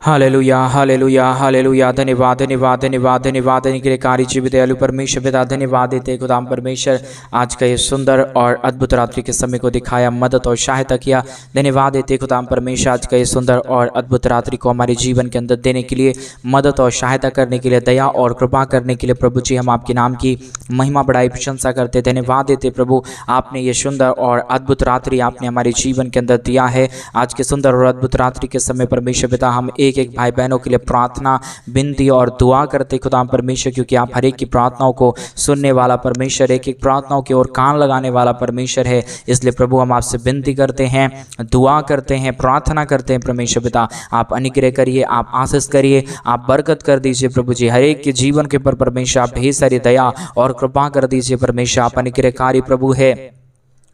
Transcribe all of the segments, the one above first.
Hallelujah hallelujah hallelujah. धन्यवाद धन्यवाद धन्यवाद धन्यवाद निग्रहकारी जीवित दयालु परमेश्वर पिता, धन्यवाद देते खुदाम परमेश्वर आज का ये सुंदर और अद्भुत रात्रि के समय को दिखाया, मदद और सहायता किया। धन्यवाद देते खुदाम परमेश्वर आज का ये सुंदर और अद्भुत रात्रि को हमारे जीवन के अंदर देने के लिए, मदद और सहायता करने के लिए, दया और कृपा करने के लिए प्रभु जी हम आपके नाम की महिमा बढ़ाई प्रशंसा करते। धन्यवाद देते प्रभु, आपने ये सुंदर और अद्भुत रात्रि आपने हमारे जीवन के अंदर दिया है। आज के सुंदर और अद्भुत रात्रि के समय परमेश्वर पिता हम एक एक भाई बहनों के लिए प्रार्थना, विनती और दुआ करते खुदा परमेश्वर, क्योंकि आप हर एक की प्रार्थनाओं को सुनने वाला परमेश्वर, एक एक प्रार्थनाओं की ओर कान लगाने वाला परमेश्वर है। इसलिए प्रभु हम आपसे विनती करते हैं, दुआ करते हैं, प्रार्थना करते हैं परमेश्वर पिता, आप अनुग्रह करिए, आप आशीष करिए, आप बरकत कर दीजिए प्रभु जी। हर एक के जीवन के ऊपर परमेश्वर आप ढेर सारी दया और कृपा कर दीजिए परमेश्वर। आप अनुग्रहकारी प्रभु है,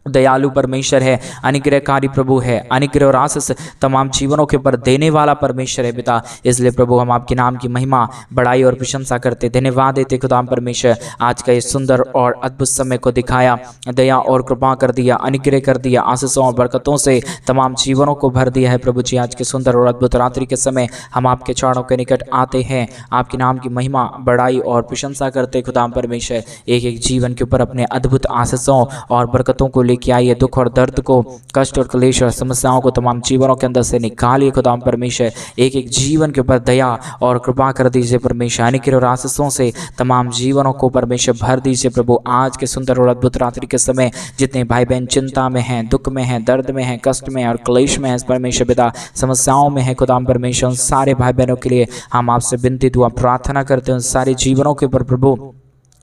दयालु परमेश्वर है, अनुग्रहकारी प्रभु है, अनुग्रह और आशीष तमाम जीवनों के ऊपर देने वाला परमेश्वर है पिता। इसलिए प्रभु हम आपके नाम की महिमा, बड़ाई और प्रशंसा करते, धन्यवाद देते खुदा परमेश्वर। आज का ये सुंदर और अद्भुत समय को दिखाया, दया और कृपा कर दिया, अनुग्रह कर दिया, आशीषों और बरकतों से तमाम जीवनों को भर दिया है प्रभु जी। आज के सुंदर और अद्भुत रात्रि के समय हम आपके चरणों के निकट आते हैं, आपके नाम की महिमा, बड़ाई और प्रशंसा करते खुदा परमेश्वर। एक एक जीवन के ऊपर अपने अद्भुत आशीषों और बरकतों को लेके आइए, दुख और दर्द को, कष्ट और क्लेश और समस्याओं को तमाम जीवनों के अंदर से निकालिए खुदा परमेश्वर। एक एक जीवन के ऊपर दया और कृपा कर दीजिए परमेश्वर, अनुग्रह और आशीषों से तमाम जीवनों को परमेश्वर भर दीजिए प्रभु। आज के सुंदर और अद्भुत रात्रि के समय जितने भाई बहन चिंता में हैं, दुख में हैं, दर्द में हैं, कष्ट में और क्लेश में हैं परमेश्वर पिता, समस्याओं में है खुदा परमेश्वर, उन सारे भाई बहनों के लिए हम आपसे विनती दुआ प्रार्थना करते हैं। उन सारे जीवनों के ऊपर प्रभु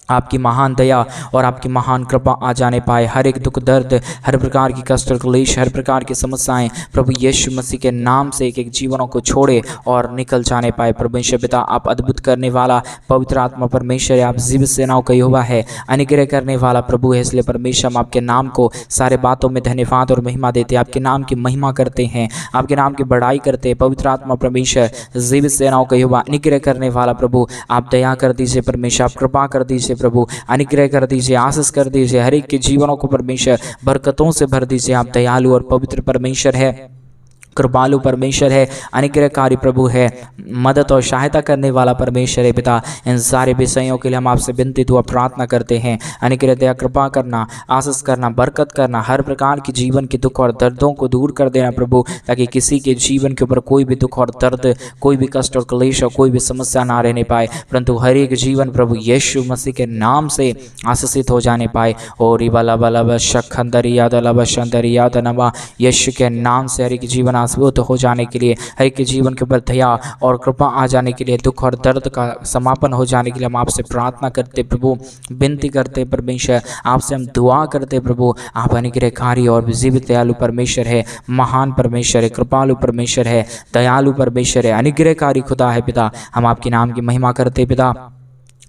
आपकी महान दया और आपकी महान कृपा आ जाने पाए। हर एक दुख दर्द, हर प्रकार की कष्ट और क्लेश, हर प्रकार की समस्याएं प्रभु यीशु मसीह के नाम से एक एक जीवनों को छोड़े और निकल जाने पाए परमेश्वर पिता। आप अद्भुत करने वाला पवित्र आत्मा परमेश्वर है, आप जीवित सेनाओं का यहोवा है, अनुग्रह करने वाला प्रभु है। इसलिए परमेश्वर हम आपके नाम को सारे बातों में धन्यवाद और महिमा देते, आपके नाम की महिमा करते हैं, आपके नाम की बड़ाई करते हैं। पवित्र आत्मा परमेश्वर, जीवित सेनाओं का यहोवा, अनुग्रह करने वाला प्रभु, आप दया कर दीजिए परमेश्वर, आप कृपा कर दीजिए प्रभु, अनुग्रह कर दीजिए, आशीष कर दीजिए, हर एक के जीवनों को परमेश्वर बरकतों से भर दीजिए। आप दयालु और पवित्र परमेश्वर है, कृपालु परमेश्वर है, अनुग्रहकारी प्रभु है, मदद और सहायता करने वाला परमेश्वर है पिता। इन सारे विषयों के लिए हम आपसे विनती दुआ प्रार्थना करते हैं, अनुग्रह दया कृपा करना, आशीष करना, बरकत करना, हर प्रकार की जीवन के दुख और दर्दों को दूर कर देना प्रभु, ताकि किसी के जीवन के ऊपर कोई भी दुख और दर्द, कोई भी कष्ट और क्लेश और कोई भी समस्या ना रहने पाए, परंतु हर एक जीवन प्रभु यीशु मसीह के नाम से आशीषित हो जाने पाए। और रिबला बला शखंदरिया दला शंदरिया दनवा, यीशु के नाम से हर एक जीवन आशीर्वाद हो जाने के लिए, हर एक के जीवन के ऊपर दया और कृपा आ जाने के लिए, दुख और दर्द का समापन हो जाने के लिए हम आपसे प्रार्थना करते प्रभु, विनती करते परमेश्वर, आपसे हम दुआ करते प्रभु। आप अनुग्रहकारी और जीवित दयालु परमेश्वर है, महान परमेश्वर है, कृपालु परमेश्वर है, दयालु परमेश्वर है, अनुग्रहकारी खुदा है पिता। हम आपके नाम की महिमा करते पिता,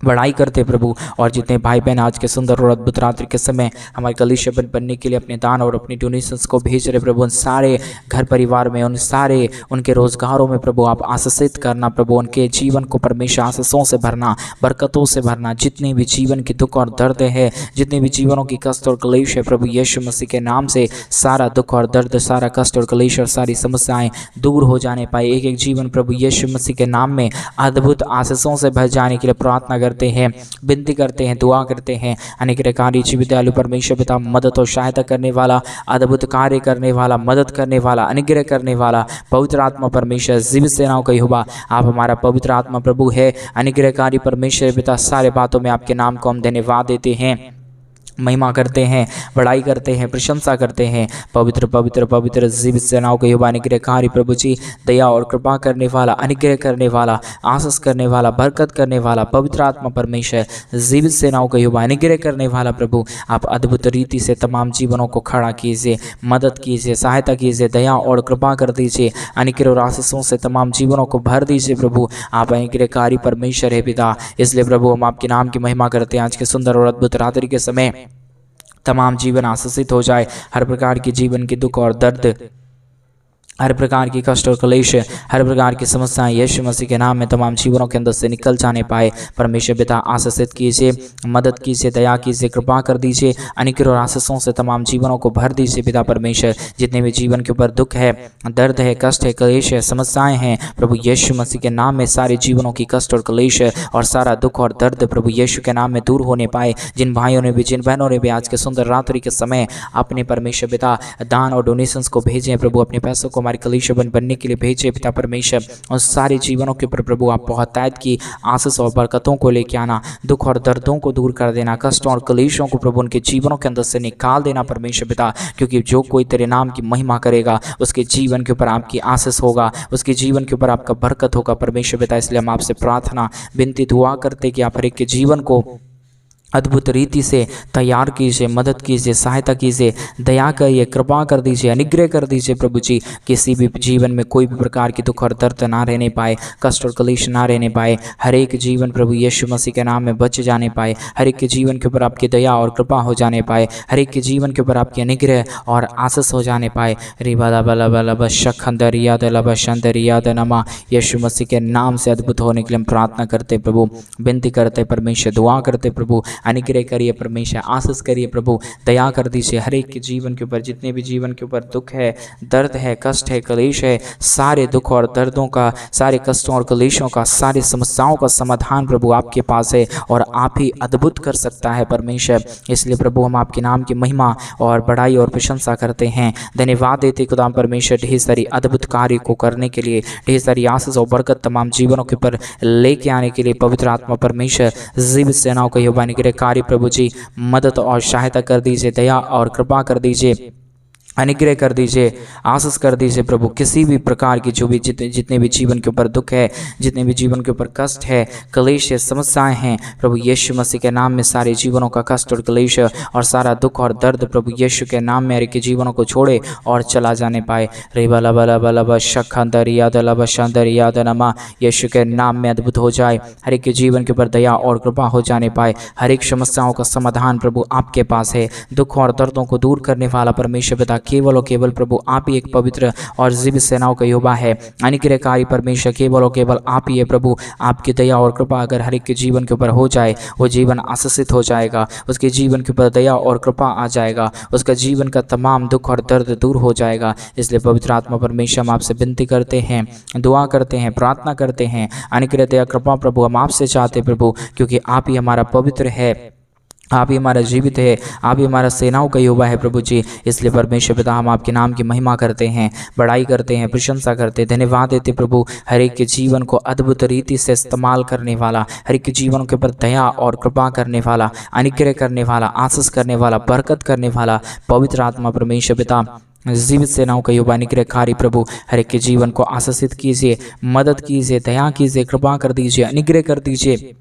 बड़ाई करते प्रभु। और जितने भाई बहन आज के सुंदर और अद्भुत रात्रि के समय हमारे कलीसिया बनने के लिए अपने दान और अपनी डोनेशंस को भेज रहे प्रभु, उन सारे घर परिवार में, उन सारे उनके रोजगारों में प्रभु आप आशीषित करना प्रभु, उनके जीवन को परमेश्वर आशीषों से भरना, बरकतों से भरना। जितने भी जीवन की दुख और दर्द है, जितने भी जीवनों की कष्ट और क्लेश है प्रभु यीशु मसीह के नाम से सारा दुख और दर्द, सारा कष्ट और क्लेश और सारी समस्याएं दूर हो जाने पाए। एक एक जीवन प्रभु यीशु मसीह के नाम में अद्भुत आशीषों से भर जाने के लिए प्रार्थना करते हैं, विनती करते हैं, दुआ करते हैं। अनुग्रहकारी जीवित दयालु परमेश्वर पिता, मदद और सहायता करने वाला, अद्भुत कार्य करने वाला, मदद करने वाला, अनुग्रह करने वाला पवित्र आत्मा परमेश्वर, जीवित सेनाओं का यहोवा, आप हमारा पवित्र आत्मा प्रभु है, अनुग्रहकारी परमेश्वर पिता। सारे बातों में आपके नाम को हम धन्यवाद देते हैं, महिमा करते हैं, बड़ाई करते हैं, प्रशंसा करते हैं। पवित्र पवित्र पवित्र जीवित सेनाओं के यहोवा, अनुग्रहकारी प्रभु जी, दया और कृपा करने वाला, अनुग्रह करने वाला, आशीष करने वाला, बरकत करने वाला पवित्र आत्मा परमेश्वर, जीवित सेनाओं के यहोवा, अनुग्रह करने वाला प्रभु, आप अद्भुत रीति से तमाम जीवनों को खड़ा कीजिए, मदद कीजिए, सहायता कीजिए, दया और कृपा कर दीजिए, अनुग्रह और आशीषों से तमाम जीवनों को भर दीजिए प्रभु। आप अनुग्रहकारी परमेश्वर है पिता। इसलिए प्रभु हम आपके नाम की महिमा करते हैं। आज के सुंदर और अद्भुत रात्रि के समय तमाम जीवन आशीषित हो जाए, हर प्रकार की जीवन की दुख और दर्द, हर प्रकार की कष्ट और क्लेश, हर प्रकार की समस्याएं यीशु मसीह के नाम में तमाम जीवनों के अंदर से निकल जाने पाए। परमेश्वर पिता आशीषित कीजिए, मदद कीजिए, दया कीजिए, कृपा कर दीजिए, अनुग्रह और आशीषों से तमाम जीवनों को भर दीजिए पिता परमेश्वर। जितने भी जीवन के ऊपर दुख है, दर्द है, कष्ट है, क्लेश है, समस्याएं हैं, प्रभु यीशु मसीह के नाम में सारे जीवनों की कष्ट और क्लेश और सारा दुख और दर्द प्रभु यीशु के नाम में दूर होने पाए। जिन भाइयों ने भी, जिन बहनों ने भी आज के सुंदर रात्रि के समय अपने परमेश्वर पिता दान और डोनेशंस को भेजे प्रभु, अपने पैसों को हमारी कलीसिया बनने के लिए भेजे पिता परमेश्वर, और सारे जीवनों के ऊपर प्रभु आप बहुतायत की आशीष और बरकतों को लेके आना, दुख और दर्दों को दूर कर देना, कष्टों और कलेशों को प्रभु उनके जीवनों के अंदर से निकाल देना परमेश्वर पिता। क्योंकि जो कोई तेरे नाम की महिमा करेगा उसके जीवन के ऊपर आपकी आशीष होगा, उसके जीवन के ऊपर आपका बरकत होगा परमेश्वर पिता। इसलिए हम आपसे प्रार्थना, विनती, दुआ करते कि आप हर एक के जीवन को अद्भुत रीति से तैयार कीजिए, मदद कीजिए, सहायता कीजिए, दया करिए, कृपा कर दीजिए, अनुग्रह कर दीजिए प्रभु जी। किसी भी जीवन में कोई भी प्रकार की दुख और दर्द ना रहने पाए, कष्ट और क्लेश ना रहने पाए। हर एक जीवन प्रभु यीशु मसीह के नाम में बच जाने पाए। हर एक के जीवन के ऊपर आपकी दया और कृपा हो जाने पाए। हर एक के जीवन के ऊपर आपकी अनुग्रह और आशीष हो जाने पाए। नमा यीशु मसीह के नाम से अद्भुत होने के लिए हम प्रार्थना करते प्रभु, विनती करते परमेश्वर, दुआ करते प्रभु। अनुग्रह करिए परमेश्वर, आशीष करिए प्रभु, दया कर दीजिए हर एक के जीवन के ऊपर। जितने भी जीवन के ऊपर दुख है, दर्द है, कष्ट है, क्लेश है, सारे दुख और दर्दों का, सारे कष्टों और क्लेशों का, सारी समस्याओं का समाधान प्रभु आपके पास है और आप ही अद्भुत कर सकता है परमेश्वर। इसलिए प्रभु हम आपके नाम की महिमा और बड़ाई और प्रशंसा करते हैं, धन्यवाद देते खुदा परमेश्वर ढेर सारी अद्भुत कार्य को करने के लिए, ढेर सारी आशीष और बरकत तमाम जीवनों के ऊपर लेके आने के लिए। पवित्र आत्मा परमेश्वर जीवित सेनाओं का यहोवा निग्रह कार्य प्रभु जी मदद और सहायता कर दीजिए, दया और कृपा कर दीजिए, अनुग्रह कर दीजिए, आशीष कर दीजिए प्रभु। किसी भी प्रकार की जो भी जितने भी जीवन के ऊपर दुख है, जितने भी जीवन के ऊपर कष्ट है, क्लेश है, समस्याएं हैं, प्रभु यीशु मसीह के नाम में सारे जीवनों का कष्ट और क्लेश और सारा दुख और दर्द प्रभु यीशु के नाम में हर एक के जीवनों को छोड़े और चला जाने पाए। नमा यीशु के नाम में अद्भुत हो जाए, हर एक के जीवन के ऊपर दया और कृपा हो जाने पाए। हर एक समस्याओं का समाधान प्रभु आपके पास है। दुख और दर्दों को दूर करने वाला परमेश्वर पिता केवल और केवल प्रभु आप ही एक पवित्र और जीवित सेनाओं का यहोवा है। अनुग्रहकारी परमेश्वर केवल और केवल आप ही है प्रभु। आपकी दया और कृपा अगर हर एक के जीवन के ऊपर हो जाए, वो जीवन आशीषित हो जाएगा, उसके जीवन के ऊपर दया और कृपा आ जाएगा, उसका जीवन का तमाम दुख और दर्द दूर हो जाएगा। इसलिए पवित्र आत्मा परमेश्वर हम आपसे विनती करते हैं, दुआ करते हैं, प्रार्थना करते हैं, अनुग्रह दया कृपा प्रभु हम आपसे चाहते प्रभु, क्योंकि आप ही हमारा पवित्र है, आप ही हमारा जीवित है, आप ही हमारा सेनाओं का यहोवा है प्रभु जी। इसलिए परमेश्वर पिता हम आपके नाम की महिमा करते हैं, बड़ाई करते हैं, प्रशंसा करते हैं, धन्यवाद देते प्रभु। हर एक के जीवन को अद्भुत रीति से इस्तेमाल करने वाला, हर एक के जीवन के ऊपर दया और कृपा करने वाला, अनुग्रह करने वाला, आशीष करने वाला, बरकत करने वाला पवित्र आत्मा परमेश्वर पिता जीवित सेनाओं का यहोवा अनुग्रहकारी प्रभु हर एक के जीवन को आशीषित कीजिए, मदद कीजिए, दया कीजिए, कृपा कर दीजिए, अनुग्रह कर दीजिए।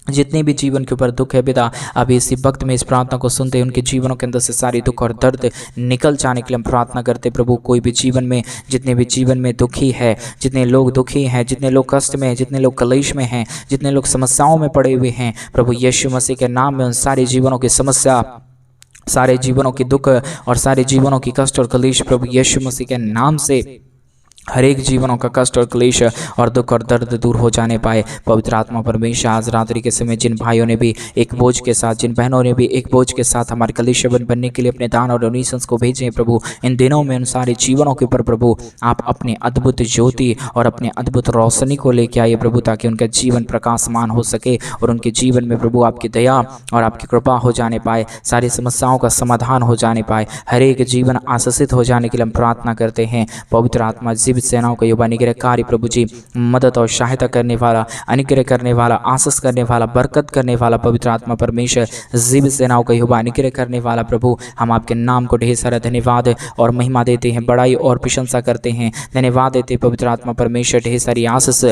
जितने भी जीवन के ऊपर दुख है पिता, अभी इसी वक्त में इस प्रार्थना को सुनते हैं उनके जीवनों के अंदर से सारी दुख और दर्द निकल जाने के लिए हम प्रार्थना करते प्रभु। कोई भी जीवन में, जितने भी जीवन में दुखी है, जितने लोग दुखी हैं, जितने लोग कष्ट में हैं, जितने लोग क्लेश में हैं, जितने लोग समस्याओं में पड़े हुए हैं, प्रभु यीशु मसीह के नाम में उन सारे जीवनों की समस्या, सारे जीवनों की दुख और सारे जीवनों की कष्ट और क्लेश प्रभु यीशु मसीह के नाम से हर एक जीवनों का कष्ट और क्लेश और दुख और दर्द दूर हो जाने पाए। पवित्र आत्मा परमेश्वर आज रात्रि के समय जिन भाइयों ने भी एक बोझ के साथ, जिन बहनों ने भी एक बोझ के साथ हमारे कलीसिया बनने के लिए अपने दान और डोनेशंस को भेजे प्रभु, इन दिनों में उन सारे जीवनों के ऊपर प्रभु आप अपने अद्भुत ज्योति और अपने अद्भुत रोशनी को लेके आइए प्रभु, ताकि उनका जीवन प्रकाशमान हो सके और उनके जीवन में प्रभु आपकी दया और आपकी कृपा हो जाने पाए, सारी समस्याओं का समाधान हो जाने पाए, हर एक जीवन आशीषित हो जाने के लिए हम प्रार्थना करते हैं। पवित्र आत्मा जीवित सेनाओं का यहोवा अनुग्रहकारी प्रभु जी मदद और सहायता करने वाला, अनुग्रह करने वाला, आशीष करने वाला, बरकत करने वाला पवित्र आत्मा परमेश्वर जीवित सेनाओं का यहोवा अनुग्रह करने वाला प्रभु, हम आपके नाम को ढेर सारा धन्यवाद और महिमा देते हैं, बड़ाई और प्रशंसा करते हैं, धन्यवाद देते पवित्र आत्मा परमेश्वर, ढेर सारी आशीष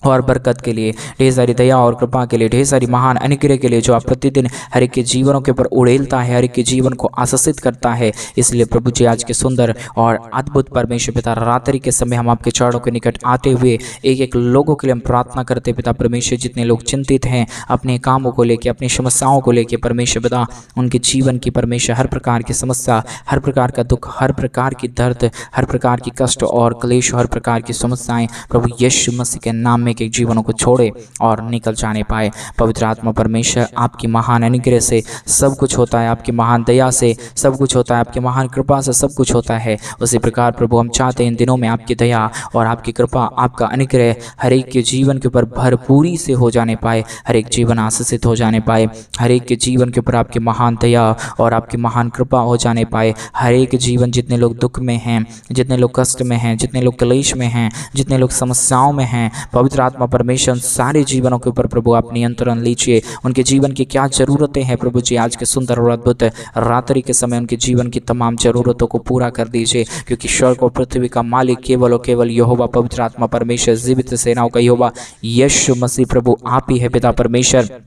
और बरकत के लिए, ढेर सारी दया और कृपा के लिए, ढेर सारी महान अनुग्रह के लिए जो आप प्रतिदिन हर एक के जीवनों के ऊपर उड़ेलता है, हर एक के जीवन को आशीषित करता है। इसलिए प्रभु जी आज के सुंदर और अद्भुत परमेश्वर पिता रात्रि के समय हम आपके चरणों के निकट आते हुए एक एक लोगों के लिए हम प्रार्थना करते पिता परमेश्वर, जितने लोग चिंतित हैं अपने कामों को लेकर, अपनी समस्याओं को लेकर परमेश्वर पिता, उनके जीवन की परमेश्वर हर प्रकार की समस्या, हर प्रकार का दुख, हर प्रकार की दर्द, हर प्रकार की कष्ट और क्लेश, हर प्रकार की समस्याएं प्रभु यीशु मसीह के नाम में के जीवनों को छोड़े और निकल जाने पाए। पवित्र आत्मा परमेश्वर आपकी महान अनुग्रह से सब कुछ होता है, आपकी महान दया से सब कुछ होता है, आपकी महान कृपा से सब कुछ होता है। उसी प्रकार प्रभु हम चाहते हैं इन दिनों में आपकी दया और आपकी कृपा, आपका अनुग्रह हर एक के जीवन के ऊपर भरपूरी से हो जाने पाए, हर एक जीवन आशीषित हो जाने पाए, हर एक के जीवन के ऊपर आपकी महान दया और आपकी महान कृपा हो जाने पाए। हर एक जीवन, जितने लोग दुख में हैं, जितने लोग कष्ट में हैं, जितने लोग क्लेश में हैं, जितने लोग समस्याओं में हैं, पवित्र आत्मा परमेश्वर सारे जीवनों के ऊपर प्रभु आप नियंत्रण लीजिए। उनके जीवन की क्या ज़रूरतें हैं प्रभु जी, आज के सुंदर और अद्भुत रात्रि के समय उनके जीवन की तमाम ज़रूरतों को पूरा कर दीजिए, क्योंकि स्वर्ग और पृथ्वी का मालिक केवल और केवल यहोवा पवित्र आत्मा परमेश्वर, जीवित सेनाओं का यहोवा यीशु मसीह प्रभु आप ही है पिता परमेश्वर।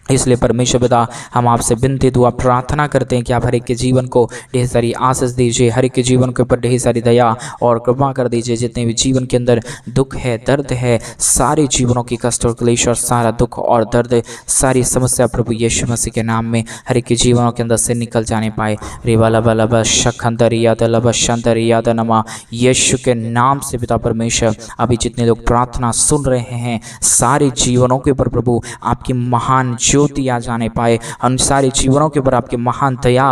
इसलिए परमेश्वर पिता हम आपसे विनती दुआ प्रार्थना करते हैं कि आप हर एक के जीवन को ढेर सारी आशीष दीजिए, हर एक के जीवन के ऊपर ढेर सारी दया और कृपा कर दीजिए। जितने भी जीवन के अंदर दुख है, दर्द है, सारे जीवनों की कष्ट और क्लेश और सारा दुख और दर्द, सारी समस्या प्रभु यीशु मसीह के नाम में हर एक के जीवनों के अंदर से निकल जाने पाए। रिवालबलब शखंदरियादलब शंदरियादनमा, यीशु के नाम से पिता परमेश्वर अभी जितने लोग प्रार्थना सुन रहे हैं, सारे जीवनों के ऊपर प्रभु आपकी महान ज्योति आ जाने पाए, हम सारे जीवनों के ऊपर आपकी महान दया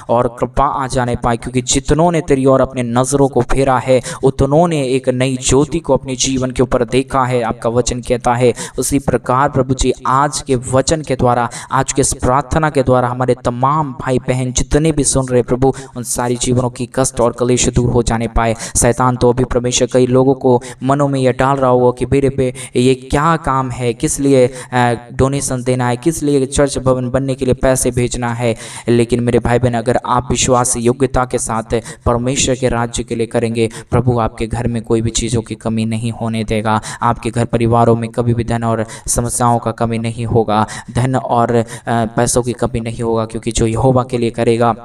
और कृपा आ जाने पाए, क्योंकि जितनों ने तेरी ओर अपने नज़रों को फेरा है उतनों ने एक नई ज्योति को अपने जीवन के ऊपर देखा है। आपका वचन कहता है उसी प्रकार प्रभु जी आज के वचन के द्वारा, आज के इस प्रार्थना के द्वारा हमारे तमाम भाई बहन जितने भी सुन रहे प्रभु, उन सारी जीवनों की कष्ट और क्लेश दूर हो जाने पाए। शैतान तो अभी परमेश्वर कई लोगों को मनों में यह डाल रहा होगा कि मेरे पे ये क्या काम है, किस लिए डोनेशन देना है, किस लिए चर्च भवन बनने के लिए पैसे भेजना है। लेकिन मेरे भाई बहन, अगर आप विश्वास योग्यता के साथ परमेश्वर के राज्य के लिए करेंगे, प्रभु आपके घर में कोई भी चीज़ों की कमी नहीं होने देगा। आपके घर परिवारों में कभी भी धन और समस्याओं का कमी नहीं होगा, धन और पैसों की कमी नहीं होगा, क्योंकि जो यहोवा के लिए करेगा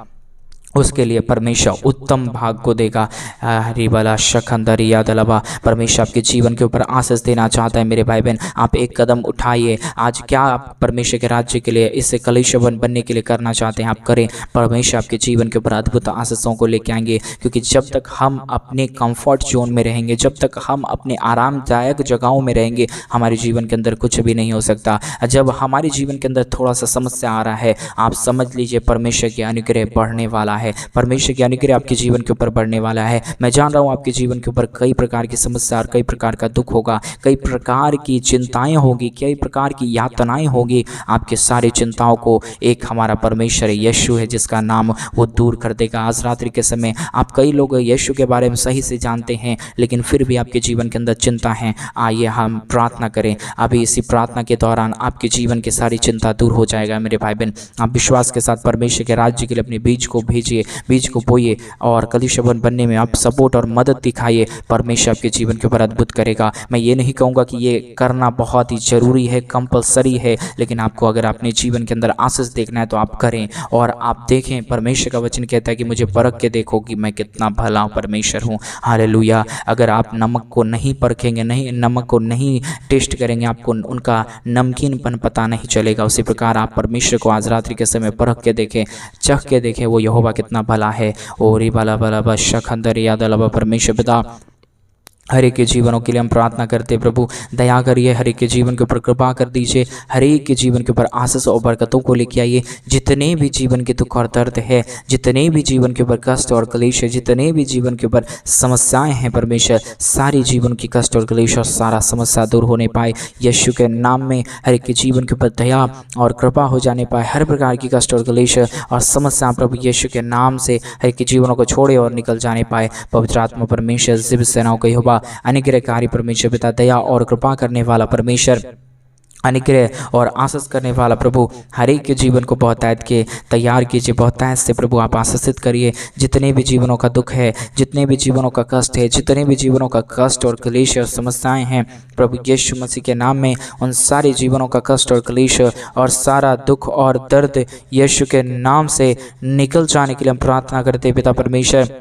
उसके लिए परमेश्वर उत्तम भाग को देगा। हरिबला शखंदरिया दलबा, परमेश्वर आपके जीवन के ऊपर आशीष देना चाहता है। मेरे भाई बहन, आप एक कदम उठाइए। आज क्या आप परमेश्वर के राज्य के लिए, इससे कलीसिया बनने के लिए करना चाहते हैं, आप करें। परमेश्वर आपके जीवन के ऊपर अद्भुत आशीषों को लेके आएंगे, क्योंकि जब तक हम अपने कंफर्ट जोन में रहेंगे, जब तक हम अपने आरामदायक जगहों में रहेंगे, हमारे जीवन के अंदर कुछ भी नहीं हो सकता। जब हमारे जीवन के अंदर थोड़ा सा समस्या आ रहा है, आप समझ लीजिए परमेश्वर की अनुग्रह बढ़ने वाला है, परमेश्वर की अनुग्रह आपके जीवन के ऊपर बढ़ने वाला है। मैं जान रहा हूँ आपके जीवन के ऊपर कई प्रकार की समस्या और कई प्रकार का दुख होगा, कई प्रकार की चिंताएं होगी, कई प्रकार की यातनाएं होगी। आपके सारी चिंताओं को एक हमारा परमेश्वर यीशु है जिसका नाम वो दूर कर देगा। आज रात्रि के समय आप कई लोग यीशु के बारे में सही से जानते हैं, लेकिन फिर भी आपके जीवन के अंदर चिंता है। आइए हम प्रार्थना करें। अभी इसी प्रार्थना के दौरान आपके जीवन की सारी चिंता दूर हो जाएगा। मेरे भाई बहन, आप विश्वास के साथ परमेश्वर के राज्य के लिए अपने बीज को भेजिए, बीज को बोइए और कलीसिया बनने में आप सपोर्ट और मदद दिखाइए। परमेश्वर आपके जीवन के ऊपर अद्भुत करेगा। मैं ये नहीं कहूँगा कि ये करना बहुत ही जरूरी है, कंपलसरी है, लेकिन आपको अगर अपने जीवन के अंदर आशीष देखना है तो आप करें और आप देखें। परमेश्वर का वचन कहता है कि मुझे परख के देखो कि मैं कितना भला परमेश्वर हूँ। हालेलुया। अगर आप नमक को नहीं परखेंगे, नहीं नमक को नहीं टेस्ट करेंगे, आपको उनका नमकीनपन पता नहीं चलेगा। उसी प्रकार आप परमेश्वर को आज रात्रि के समय परख के देखें, चख के देखें वो यहोवा कितना भला है। ओरी बाला बाला बा शखंदर याद अलावा परमेश्वर पिता हर एक के जीवनों के लिए हम प्रार्थना करते हैं। प्रभु दया करिए, हर एक के जीवन के ऊपर कृपा कर दीजिए, हर एक के जीवन के ऊपर आशीष और बरकतों को लेके आइए। जितने भी जीवन के दुख और दर्द है, जितने भी जीवन के ऊपर कष्ट और क्लेश है, जितने भी जीवन के ऊपर समस्याएं हैं, परमेश्वर सारी जीवन की कष्ट और क्लेश और सारा समस्या दूर होने पाए। यीशु के नाम में हर एक के जीवन के ऊपर दया और कृपा हो जाने पाए। हर प्रकार की कष्ट और क्लेश और समस्या प्रभु यीशु के नाम से हर एक के जीवनों को छोड़े और निकल जाने पाए। पवित्र आत्मा परमेश्वर जीवित सेनाओं का यहोवा अनुग्रहकारी परमेश्वर पिता, दया और कृपा करने वाला परमेश्वर, अनुग्रह और आशीष करने वाला प्रभु हर एक के जीवन को बहुतायत के तैयार कीजिए, बहुतायत से प्रभु आप आशीषित करिए। जितने भी जीवनों का दुख है, जितने भी जीवनों का कष्ट है, जितने भी जीवनों का कष्ट और क्लेश और समस्याएं हैं प्रभु यीशु मसीह के नाम में, उन सारे जीवनों का कष्ट और क्लेश और सारा दुख और दर्द यीशु के नाम से निकल जाने के लिए हम प्रार्थना करते पिता परमेश्वर।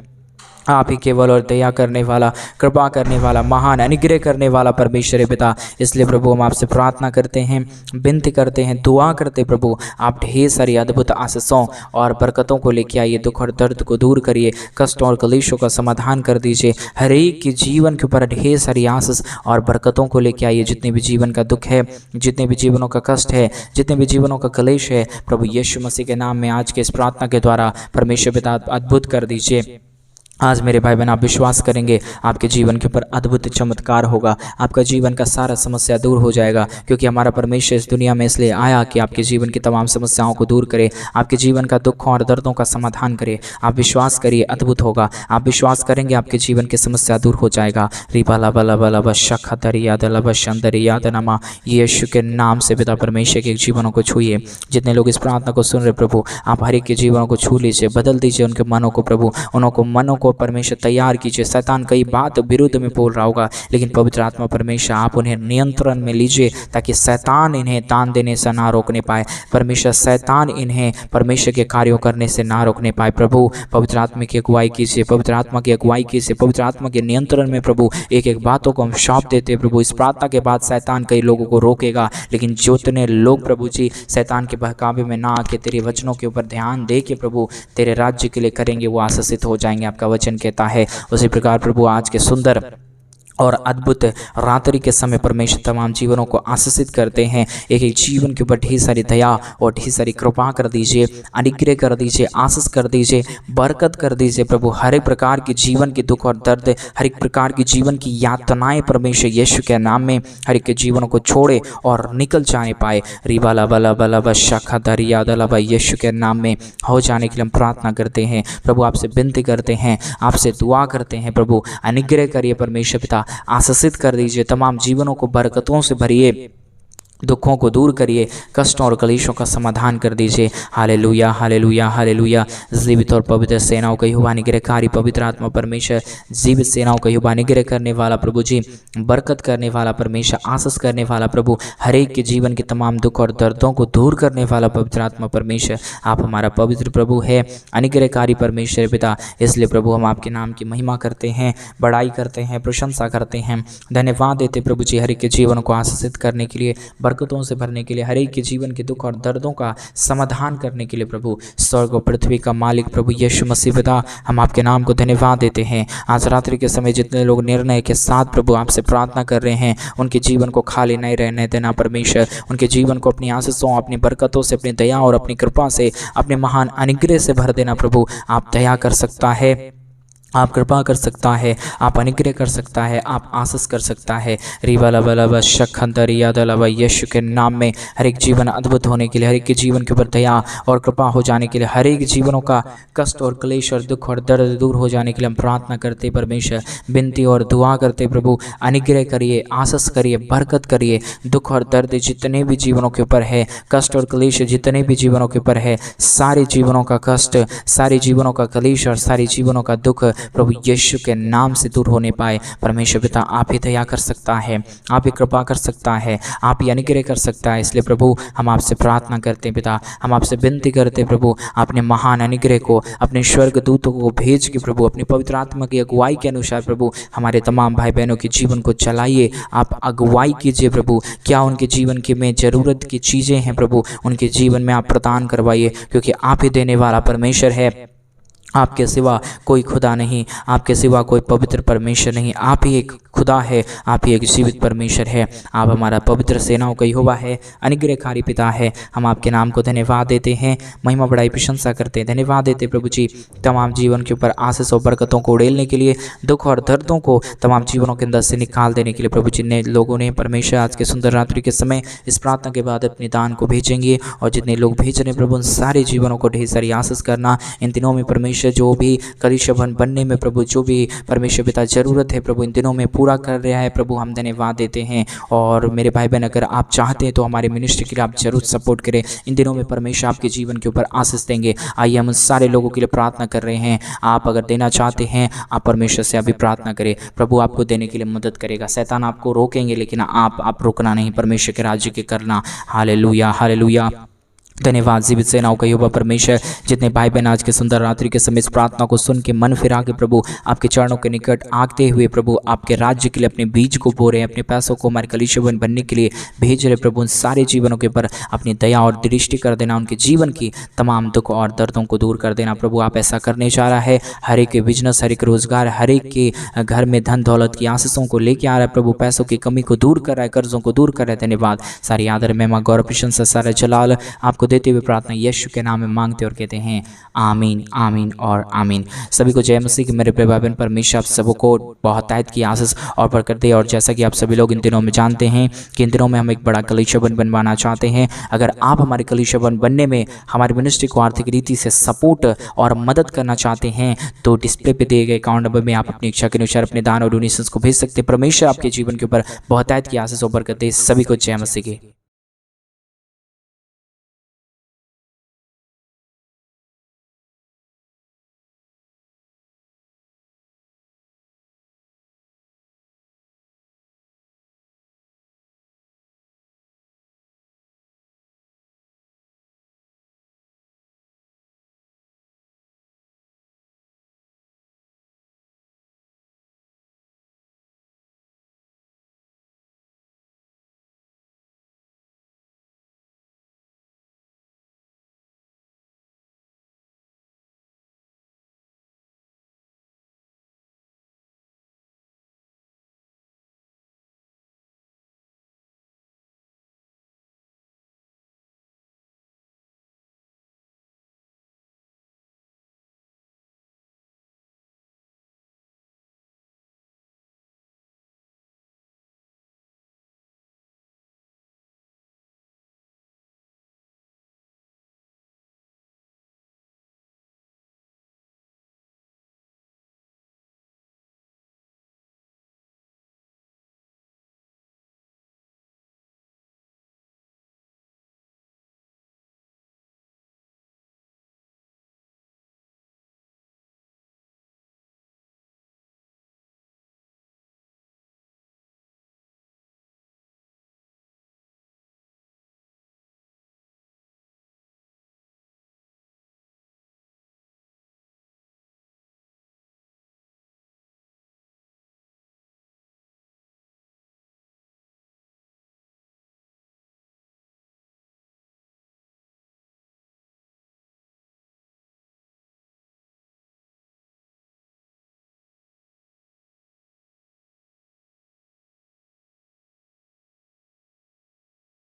आप ही केवल और दया करने वाला, कृपा करने वाला, महान अनुग्रह करने वाला परमेश्वर है पिता। इसलिए प्रभु हम आपसे प्रार्थना करते हैं, विनती करते हैं, दुआ करते प्रभु आप ढेर सारी अद्भुत आशीषों और बरकतों को लेके आइए। दुख और दर्द को दूर करिए, कष्ट और कलेशों का समाधान कर दीजिए। हर एक के जीवन के ऊपर ढेर सारी आशीष और बरकतों को लेके आइए। जितने भी जीवन का दुख है, जितने भी जीवनों का कष्ट है, जितने भी जीवनों का कलेश है, प्रभु यीशु मसीह के नाम में आज के इस प्रार्थना के द्वारा परमेश्वर पिता अद्भुत कर दीजिए। आज मेरे भाई बहन आप विश्वास करेंगे, आपके जीवन के ऊपर अद्भुत चमत्कार होगा। आपका जीवन का सारा समस्या दूर हो जाएगा, क्योंकि हमारा परमेश्वर इस दुनिया में इसलिए आया कि आपके जीवन की तमाम समस्याओं को दूर करे, आपके जीवन का दुखों और दर्दों का समाधान करे। आप विश्वास करिए, अद्भुत होगा। आप विश्वास करेंगे, आपके जीवन की समस्या दूर हो जाएगा। रिबाला बला बला बशा दरिया दला बशंदरी याद नमा यीशु के नाम से पिता परमेश्वर के जीवनों को छूइए। जितने लोग इस प्रार्थना को सुन रहे प्रभु, आप हर एक के जीवनों को छू लीजिए, बदल दीजिए उनके मनों को प्रभु, उनको मनों को परमेश्वर तैयार कीजिए। शैतान कई बात विरुद्ध में बोल रहा होगा, लेकिन पवित्र आत्मा परमेश्वर आप उन्हें नियंत्रण में लीजिए, ताकि शैतान इन्हें तान देने से ना रोकने पाए। परमेश्वर शैतान इन्हें परमेश्वर के कार्यों करने से ना रोकने पाए। प्रभु पवित्र आत्मा की अगुवाई कीजिए, पवित्र आत्मा की अगुवाई कीजिए, पवित्र आत्मा के नियंत्रण में प्रभु एक एक बातों को हम सौंप देते हैं प्रभु। इस प्रार्थना के बाद शैतान कई लोगों को रोकेगा, लेकिन जितने लोग प्रभु जी शैतान के बहकावे में ना आके तेरे वचनों के ऊपर ध्यान दे के प्रभु तेरे राज्य के लिए करेंगे, वो आशीषित हो जाएंगे। आपका वचन कहता है उसी प्रकार प्रभु आज के सुंदर और अद्भुत रात्रि के समय परमेश्वर तमाम जीवनों को आशीषित करते हैं। एक एक जीवन के ऊपर ढेर सारी दया और ढेर सारी कृपा कर दीजिए, अनुग्रह कर दीजिए, आशीष कर दीजिए, बरकत कर दीजिए प्रभु। हर एक प्रकार के जीवन के दुख और दर्द, हर एक प्रकार की जीवन की यातनाएं परमेश्वर यीशु के नाम में हर एक के जीवनों को छोड़े और निकल जाने पाए। रिबाला बला बला बशा दरिया दला बा यीशु के नाम में हो जाने के लिए हम प्रार्थना करते हैं प्रभु। आपसे विनती करते हैं, आपसे दुआ करते हैं प्रभु। अनुग्रह करिए परमेश्वर पिता, आशीषित कर दीजिए, तमाम जीवनों को बरकतों से भरिए, दुखों को दूर करिए, कष्टों और कलेशों का समाधान कर दीजिए। Hallelujah hallelujah hallelujah. जीवित और पवित्र सेनाओं का यहोवा निग्रहकारी पवित्र आत्मा परमेश्वर, जीवित सेनाओं का यहोवा निग्रह करने वाला प्रभु जी, बरकत करने वाला परमेश्वर, आशीष करने वाला प्रभु, हर एक के जीवन के तमाम दुख और दर्दों को दूर करने वाला पवित्र आत्मा परमेश्वर, आप हमारा पवित्र प्रभु है, अनुग्रहकारी परमेश्वर पिता। इसलिए प्रभु हम आपके नाम की महिमा करते हैं, बड़ाई करते हैं, प्रशंसा करते हैं, धन्यवाद देते प्रभु जी हर एक के जीवन को आशीषित करने के लिए, बरकतों से भरने के लिए, हर एक के जीवन के दुख और दर्दों का समाधान करने के लिए प्रभु। स्वर्ग और पृथ्वी का मालिक प्रभु यीशु मसीह पिता, हम आपके नाम को धन्यवाद देते हैं। आज रात्रि के समय जितने लोग निर्णय के साथ प्रभु आपसे प्रार्थना कर रहे हैं, उनके जीवन को खाली नहीं रहने देना परमेश्वर। उनके जीवन को अपनी आशीषों, अपनी बरकतों से, अपनी दया और अपनी कृपा से, अपने महान अनुग्रह से भर देना प्रभु। आप दया कर सकता है, आप कृपा कर सकता है, आप अनुग्रह कर सकता है, आप आशीष कर सकता है। रिवाला बला शखंदरिया दलावा यीशु के नाम में हर एक जीवन अद्भुत होने के लिए, हर एक के जीवन के ऊपर दया और कृपा हो जाने के लिए, हर एक जीवनों का कष्ट और क्लेश और दुख और दर्द दूर हो जाने के लिए हम प्रार्थना करते परमेश्वर, विनती और दुआ करते प्रभु। अनुग्रह करिए, आशीष करिए, बरकत करिए। दुख और दर्द जितने भी जीवनों के ऊपर है, कष्ट और क्लेश जितने भी जीवनों के ऊपर है, सारे जीवनों का कष्ट, सारे जीवनों का क्लेश और सारे जीवनों का दुख प्रभु यीशु के नाम से दूर होने पाए। परमेश्वर पिता आप ही दया कर सकता है, आप ही कृपा कर सकता है, आप ही अनुग्रह कर सकता है। इसलिए प्रभु हम आपसे प्रार्थना करते हैं पिता, हम आपसे विनती करते हैं प्रभु, अपने महान अनुग्रह को, अपने स्वर्ग दूतों को भेज के प्रभु, अपनी पवित्र आत्मा की अगुवाई के अनुसार प्रभु हमारे तमाम भाई बहनों के जीवन को चलाइए। आप अगुवाई कीजिए प्रभु, क्या उनके जीवन के में ज़रूरत की चीज़ें हैं प्रभु, उनके जीवन में आप प्रदान करवाइए, क्योंकि आप ही देने वाला परमेश्वर है। आपके सिवा कोई खुदा नहीं, आपके सिवा कोई पवित्र परमेश्वर नहीं। आप ही एक खुदा है, आप ही एक जीवित परमेश्वर है। आप हमारा पवित्र सेनाओं का यहोवा है, अनुग्रहकारी पिता है। हम आपके नाम को धन्यवाद देते हैं, महिमा बड़ाई प्रशंसा करते हैं, धन्यवाद देते प्रभु जी। तमाम जीवन के ऊपर आशीष और बरकतों को उड़ेलने के लिए, दुख और दर्दों को तमाम जीवनों के अंदर से निकाल देने के लिए प्रभु जी, ने लोगों ने परमेश्वर आज के सुंदर रात्रि के समय इस प्रार्थना के बाद अपने दान को भेजेंगे, और जितने लोग भेज रहे हैं प्रभु उन सारे जीवनों को ढेर सारी आशीष करना। इन दिनों में परमेश्वर परमेश्वर जो भी कलीसिया भवन बनने में प्रभु जो भी परमेश्वर पिता ज़रूरत है प्रभु इन दिनों में पूरा कर रहा है प्रभु, हम धन्यवाद देते हैं। और मेरे भाई बहन अगर आप चाहते हैं तो हमारे मिनिस्ट्री के लिए आप जरूर सपोर्ट करें। इन दिनों में परमेश्वर आपके जीवन के ऊपर आशीष देंगे। आइए हम सारे लोगों के लिए प्रार्थना कर रहे हैं। आप अगर देना चाहते हैं आप परमेश्वर से अभी प्रार्थना करें, प्रभु आपको देने के लिए मदद करेगा। शैतान आपको रोकेंगे लेकिन आप रोकना नहीं, परमेश्वर के राज्य के करना। Hallelujah hallelujah. धन्यवाद जीवित सेनाओं का यहोवा परमेश्वर, जितने भाई बहन आज के सुंदर रात्रि के समय इस प्रार्थना को सुन के मन फिरा के प्रभु आपके चरणों के निकट आते हुए प्रभु आपके राज्य के लिए अपने बीज को बो रहे हैं, अपने पैसों को हमारे कलीसिया भवन बनने के लिए भेज रहे प्रभु, उन सारे जीवनों के ऊपर अपनी दया और दृष्टि कर देना, उनके जीवन की तमाम दुख और दर्दों को दूर कर देना प्रभु। आप ऐसा करने जा रहा है। हर एक के बिजनेस, हर एक रोजगार, हर एक के घर में धन दौलत की आशीषों को लेके आ रहा है प्रभु, पैसों की कमी को दूर कर रहा है, कर्जों को दूर कर रहा है। धन्यवाद। सारी आदर महिमा गौरव प्रशंसा सारा जलाल आपको देते हुए प्रार्थना यीशु के नाम में मांगते और कहते हैं आमीन आमीन और आमीन। सभी को जय मसीह की। मेरे प्रिय भाई बहन परमेश्वर आप सबको बहुत तायत की आशीष और बरकत दे। और जैसा कि आप सभी लोग इन दिनों में जानते हैं कि इन दिनों में हम एक बड़ा कलीसिया भवन बनवाना चाहते हैं। अगर आप हमारे कलीसिया भवन बनने में हमारी मिनिस्ट्री को आर्थिक रीति से सपोर्ट और मदद करना चाहते हैं तो डिस्प्ले पे दिए गए अकाउंट नंबर में आप अपनी इच्छा के अनुसार अपने दान और डोनेशंस को भेज सकते हैं। परमेश्वर आपके जीवन के ऊपर बहुत तायत की आशीष और बरकत दे। सभी को जय मसीह की।